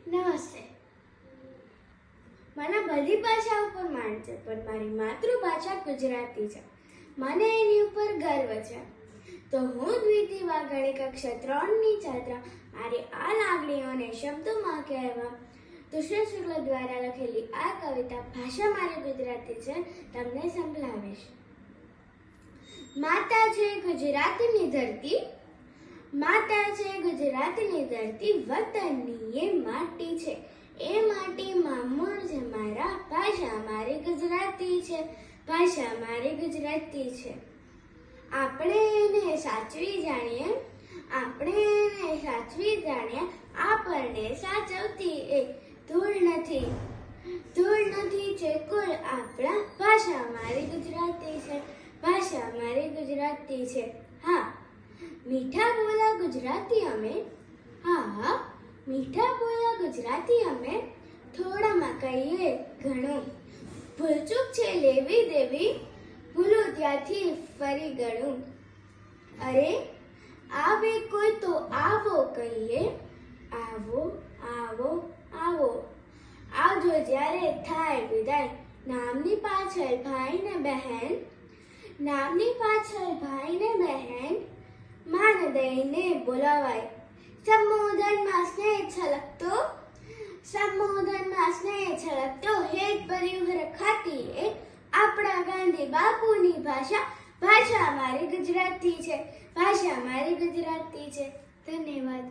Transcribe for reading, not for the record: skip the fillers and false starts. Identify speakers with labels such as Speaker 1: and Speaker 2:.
Speaker 1: નમસ્તે. મને બધી ભાષા ઉપર માન છે, પણ મારી માતૃભાષા ગુજરાતી છે. મને એની ઉપર ગર્વ છે. તો હું દ્વિતી વાઘાણી કક્ષા 3ની છાત્રા મારી આ લાગણીઓને શબ્દોમાં કહેવા તુષાર શુક્લ દ્વારા લખેલી આ કવિતા ભાષા મારી ગુજરાતી છે તમને સંભળાવીશ. માતા છે ગુજરાતની ધરતી, માતા છે ગુજરાતની ધરતી, વતનની એ માટી છે, એ માટીમાં મૂળ છે મારા, ભાષા મારી ગુજરાતી છે, ભાષા મારી ગુજરાતી છે. આપણે એને સાચવી જાણીએ, આપણે એને સાચવી જાણીએ, આપણને સાચવતી એ ધૂળ નથી, ધૂળ નથી છે કુલ આપણા, ભાષા મારી ગુજરાતી છે, ભાષા મારી ગુજરાતી છે. હા, મીઠા બોલા ગુજરાતી અમે, હા મીઠા બોલા ગુજરાતી અમે, થોડામાં કહીએ ઘણું, ભૂલચૂક છે લેવી દેવી, ભૂલું ત્યાંથી ફરી ગળું. અરે આવે કોઈ તો આવો કહીએ, આવો આવો આવો, આવજો જ્યારે થાય વિદાય, નામની પાછળ ભાઈ ને બહેન, નામની પાછળ ભાઈ ને બહેન, માન દઈને બોલાવાય. સંબોધનમાં સ્નેહ છલકતો, સંબોધનમાં સ્નેહ છલકતો, હેત ભર્યું રખાતી એ આપણા ગાંધી બાપુની ભાષા, ભાષા મારી ગુજરાતી છે, ભાષા મારી ગુજરાતી છે. ધન્યવાદ.